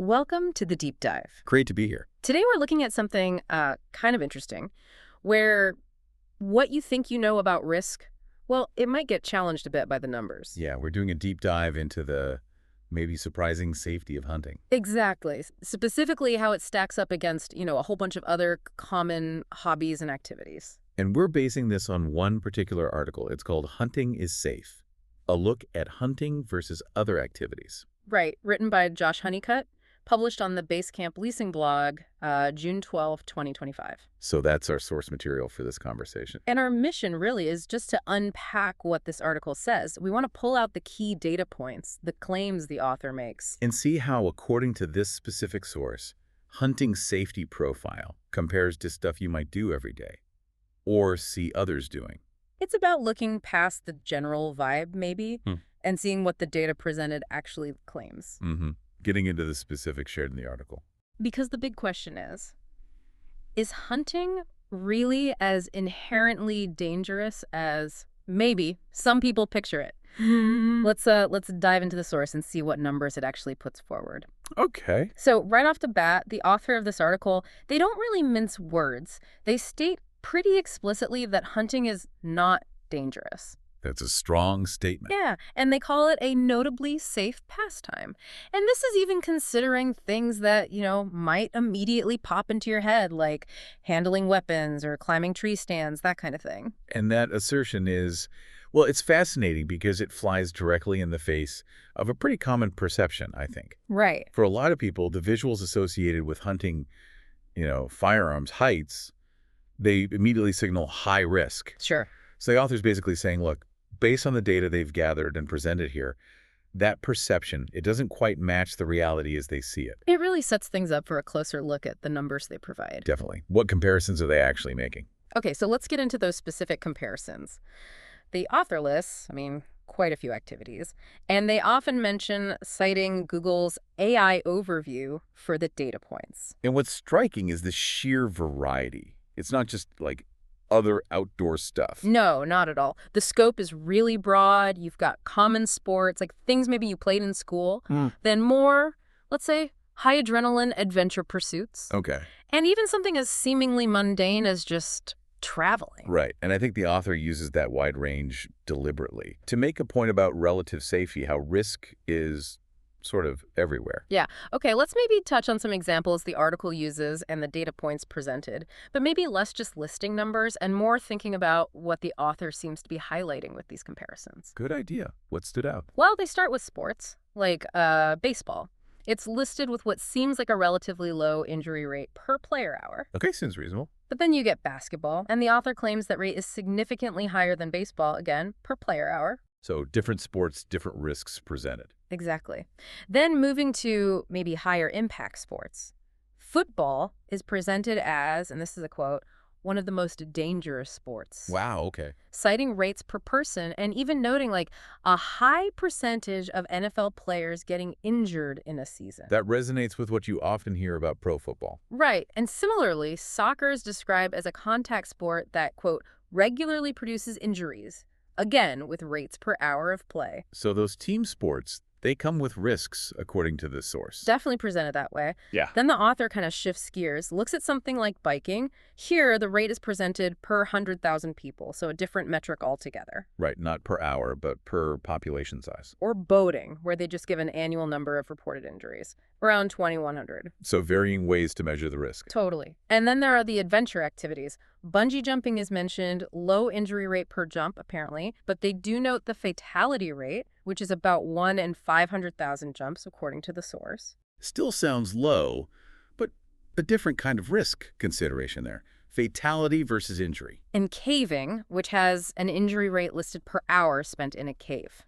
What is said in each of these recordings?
Welcome to the deep dive. Great to be here. Today we're looking at something kind of interesting, where what you think you know about risk, well, it might get challenged a bit by the numbers. Yeah, we're doing a deep dive into the maybe surprising safety of hunting. Exactly. Specifically how it stacks up against, a whole bunch of other common hobbies and activities. And we're basing this on one particular article. It's called Hunting is Safe, a look at hunting versus other activities. Right, written by Josh Honeycutt, published on the Basecamp Leasing blog, June 12, 2025. So that's our source material for this conversation. And our mission really is just to unpack what this article says. We want to pull out the key data points, the claims the author makes. And see how, according to this specific source, hunting safety profile compares to stuff you might do every day or see others doing. It's about looking past the general vibe, maybe, and seeing what the data presented actually claims. Getting into the specifics shared in the article. Because the big question is hunting really as inherently dangerous as maybe some people picture it? Let's dive into the source and see what numbers it actually puts forward. Okay. So right off the bat, the author of this article, they don't really mince words. They state pretty explicitly that hunting is not dangerous. That's a strong statement. Yeah, and they call it a notably safe pastime. And this is even considering things that, might immediately pop into your head, like handling weapons or climbing tree stands, that kind of thing. And that assertion is, well, it's fascinating because it flies directly in the face of a pretty common perception, I think. Right. For a lot of people, the visuals associated with hunting, firearms, heights, they immediately signal high risk. Sure. So the author's basically saying, look, based on the data they've gathered and presented here, that perception, it doesn't quite match the reality as they see it. It really sets things up for a closer look at the numbers they provide. Definitely. What comparisons are they actually making? Okay, so let's get into those specific comparisons. The author lists, quite a few activities, and they often mention citing Google's AI overview for the data points. And what's striking is the sheer variety. It's not just like other outdoor stuff. No, not at all. The scope is really broad. You've got common sports, like things maybe you played in school, then more, let's say, high adrenaline adventure pursuits. Okay. And even something as seemingly mundane as just traveling. Right. And I think the author uses that wide range deliberately to make a point about relative safety, how risk is sort of everywhere. Yeah. Okay, let's maybe touch on some examples the article uses and the data points presented, but maybe less just listing numbers and more thinking about what the author seems to be highlighting with these comparisons. Good idea. What stood out? Well, they start with sports, like baseball. It's listed with what seems like a relatively low injury rate per player hour. Okay, seems reasonable. But then you get basketball, and the author claims that rate is significantly higher than baseball, again, per player hour. So different sports, different risks presented. Exactly. Then moving to maybe higher impact sports. Football is presented as, and this is a quote, one of the most dangerous sports. Wow, okay. Citing rates per person and even noting like a high percentage of NFL players getting injured in a season. That resonates with what you often hear about pro football. Right. And similarly, soccer is described as a contact sport that, quote, regularly produces injuries, again, with rates per hour of play. So those team sports, they come with risks, according to this source. Definitely presented that way. Yeah. Then the author kind of shifts gears, looks at something like biking. Here, the rate is presented per 100,000 people, so a different metric altogether. Right, not per hour, but per population size. Or boating, where they just give an annual number of reported injuries, around 2,100. So varying ways to measure the risk. Totally. And then there are the adventure activities. Bungee jumping is mentioned, low injury rate per jump, apparently, but they do note the fatality rate, which is about 1 in 500,000 jumps, according to the source. Still sounds low, but a different kind of risk consideration there. Fatality versus injury. And caving, which has an injury rate listed per hour spent in a cave.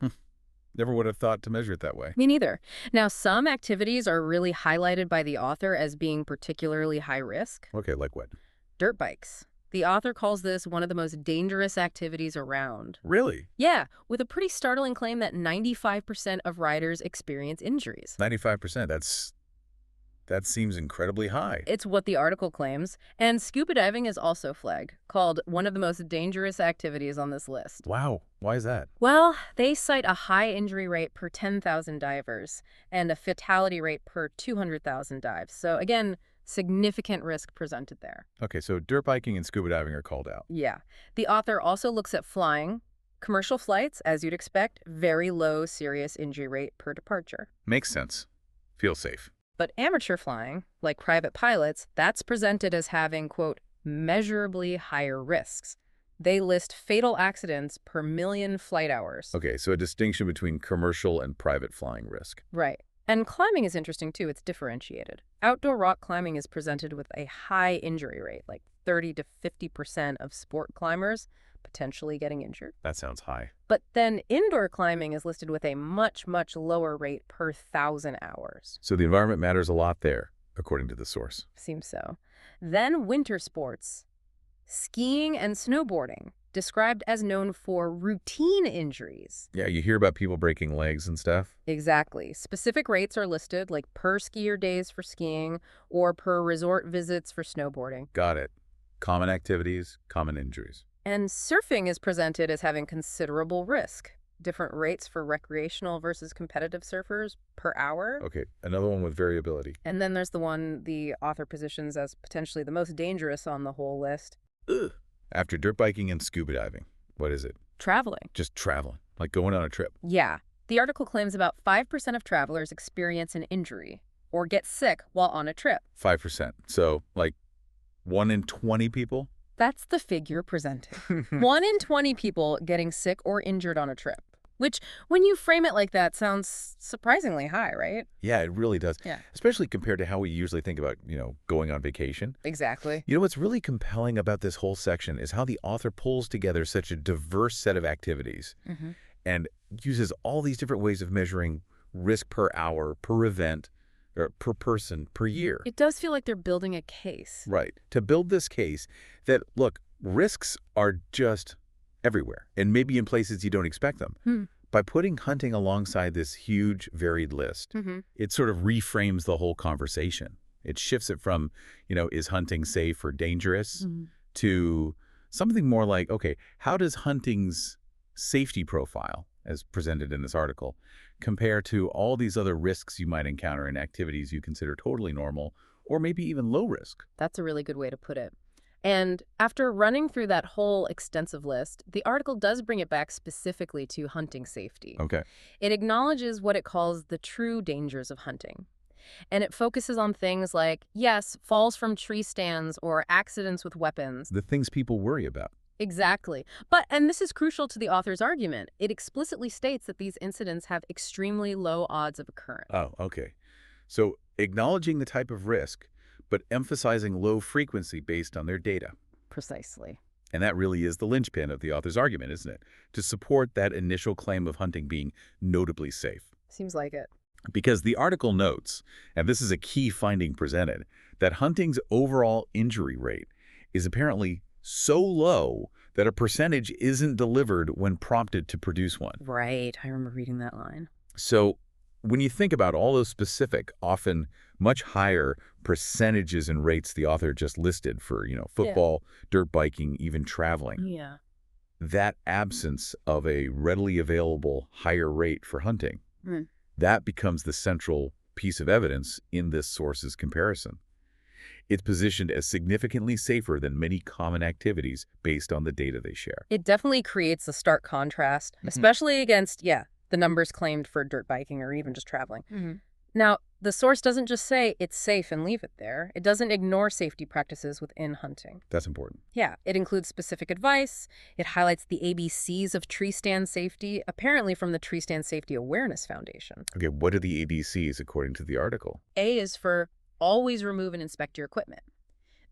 Never would have thought to measure it that way. Me neither. Now, some activities are really highlighted by the author as being particularly high risk. Okay, like what? Dirt bikes. The author calls this one of the most dangerous activities around. Really? Yeah, with a pretty startling claim that 95% of riders experience injuries. 95%, that's That seems incredibly high. It's what the article claims. And scuba diving is also flagged, called one of the most dangerous activities on this list. Wow. Why is that? Well, they cite a high injury rate per 10,000 divers and a fatality rate per 200,000 dives. So again, significant risk presented there. Okay, so dirt biking and scuba diving are called out. Yeah. The author also looks at flying. Commercial flights, as you'd expect, very low serious injury rate per departure. Makes sense. Feel safe. But amateur flying, like private pilots, that's presented as having, quote, measurably higher risks. They list fatal accidents per million flight hours. Okay, so a distinction between commercial and private flying risk. Right. And climbing is interesting, too. It's differentiated. Outdoor rock climbing is presented with a high injury rate, like 30 to 50% of sport climbers potentially getting injured. That sounds high. But then indoor climbing is listed with a much, much lower rate per 1,000 hours. So the environment matters a lot there, according to the source. Seems so. Then winter sports. Skiing and snowboarding, described as known for routine injuries. Yeah, you hear about people breaking legs and stuff. Exactly. Specific rates are listed, like per skier days for skiing or per resort visits for snowboarding. Got it. Common activities, common injuries. And surfing is presented as having considerable risk. Different rates for recreational versus competitive surfers per hour. Okay, another one with variability. And then there's the one the author positions as potentially the most dangerous on the whole list. Ugh. After dirt biking and scuba diving, what is it? Traveling. Just traveling, like going on a trip. Yeah. The article claims about 5% of travelers experience an injury or get sick while on a trip. 5%. So, like, 1 in 20 people? That's the figure presented. 1 in 20 people getting sick or injured on a trip. Which, when you frame it like that, sounds surprisingly high, right? Yeah, it really does. Yeah. Especially compared to how we usually think about, going on vacation. Exactly. You know, what's really compelling about this whole section is how the author pulls together such a diverse set of activities and uses all these different ways of measuring risk per hour, per event, or per person, per year. It does feel like they're building a case. Right. To build this case that, look, risks are just everywhere, and maybe in places you don't expect them. By putting hunting alongside this huge, varied list, it sort of reframes the whole conversation. It shifts it from, is hunting safe or dangerous, to something more like, okay, how does hunting's safety profile, as presented in this article, compare to all these other risks you might encounter in activities you consider totally normal, or maybe even low risk? That's a really good way to put it. And after running through that whole extensive list, the article does bring it back specifically to hunting safety. Okay. It acknowledges what it calls the true dangers of hunting. And it focuses on things like, yes, falls from tree stands or accidents with weapons. The things people worry about. Exactly. And this is crucial to the author's argument, it explicitly states that these incidents have extremely low odds of occurrence. Oh, okay. So acknowledging the type of risk, but emphasizing low frequency based on their data. Precisely. And that really is the linchpin of the author's argument, isn't it? To support that initial claim of hunting being notably safe. Seems like it. Because the article notes, and this is a key finding presented, that hunting's overall injury rate is apparently so low that a percentage isn't delivered when prompted to produce one. Right. I remember reading that line. So when you think about all those specific, often much higher percentages and rates the author just listed for, football, dirt biking, even traveling. Yeah. That absence of a readily available higher rate for hunting, that becomes the central piece of evidence in this source's comparison. It's positioned as significantly safer than many common activities based on the data they share. It definitely creates a stark contrast, especially against, the numbers claimed for dirt biking or even just traveling. Now, the source doesn't just say it's safe and leave it there. It doesn't ignore safety practices within hunting. That's important. Yeah, it includes specific advice. It highlights the ABCs of tree stand safety, apparently from the Tree Stand Safety Awareness Foundation. Okay, what are the ABCs according to the article? A is for always remove and inspect your equipment.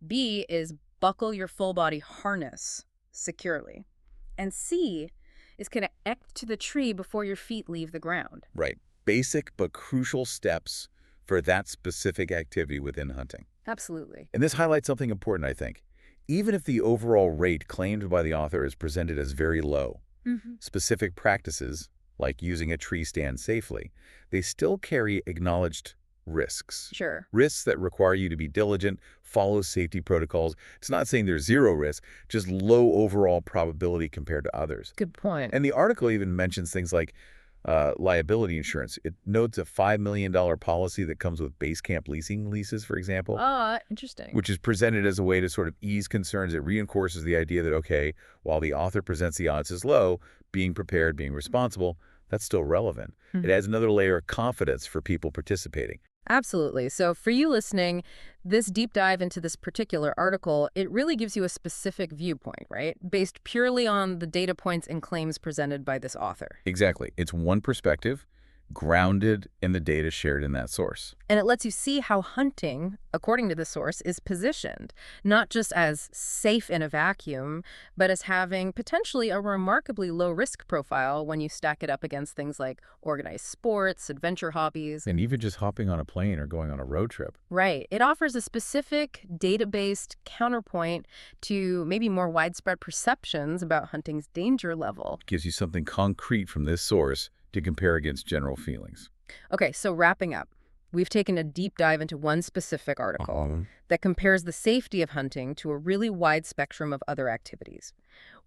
B is buckle your full body harness securely. And C is connect to the tree before your feet leave the ground. Right. Basic but crucial steps for that specific activity within hunting. Absolutely. And this highlights something important, I think. Even if the overall rate claimed by the author is presented as very low, specific practices, like using a tree stand safely, they still carry acknowledged risks. Sure. Risks that require you to be diligent, follow safety protocols. It's not saying there's zero risk, just low overall probability compared to others. Good point. And the article even mentions things like liability insurance. It notes a $5 million policy that comes with base camp leases, for example, Ah, interesting. which is presented as a way to sort of ease concerns. It reinforces the idea that, okay, while the author presents the odds as low, being prepared, being responsible, that's still relevant. It adds another layer of confidence for people participating. Absolutely. So for you listening, this deep dive into this particular article, it really gives you a specific viewpoint, right? Based purely on the data points and claims presented by this author. Exactly. It's one perspective, grounded in the data shared in that source. And it lets you see how hunting, according to the source, is positioned, not just as safe in a vacuum, but as having potentially a remarkably low risk profile when you stack it up against things like organized sports, adventure hobbies. And even just hopping on a plane or going on a road trip. Right. It offers a specific data-based counterpoint to maybe more widespread perceptions about hunting's danger level. Gives you something concrete from this source to compare against general feelings. Okay, so wrapping up, we've taken a deep dive into one specific article that compares the safety of hunting to a really wide spectrum of other activities.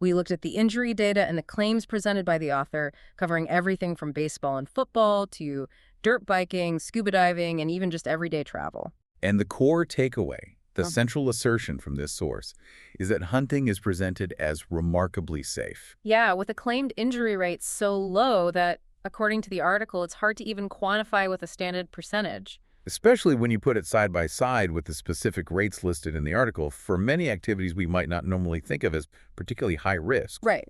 We looked at the injury data and the claims presented by the author, covering everything from baseball and football to dirt biking, scuba diving, and even just everyday travel. And the core takeaway, the central assertion from this source, is that hunting is presented as remarkably safe. Yeah, with a claimed injury rate so low that, according to the article, it's hard to even quantify with a standard percentage. Especially when you put it side by side with the specific rates listed in the article for many activities we might not normally think of as particularly high risk. Right.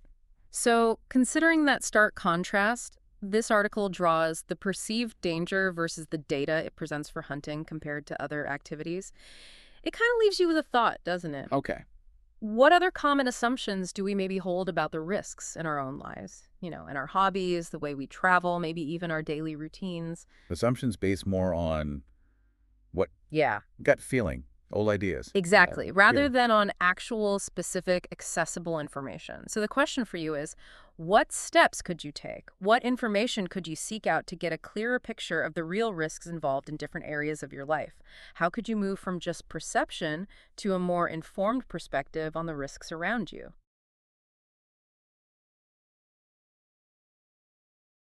So, considering that stark contrast, this article draws the perceived danger versus the data it presents for hunting compared to other activities. It kind of leaves you with a thought, doesn't it? Okay. What other common assumptions do we maybe hold about the risks in our own lives? You know, in our hobbies, the way we travel, maybe even our daily routines. Assumptions based more on what Yeah, gut feeling, old ideas. exactly. Rather Yeah. than on actual, specific, accessible information. So the question for you is, what steps could you take? What information could you seek out to get a clearer picture of the real risks involved in different areas of your life? How could you move from just perception to a more informed perspective on the risks around you?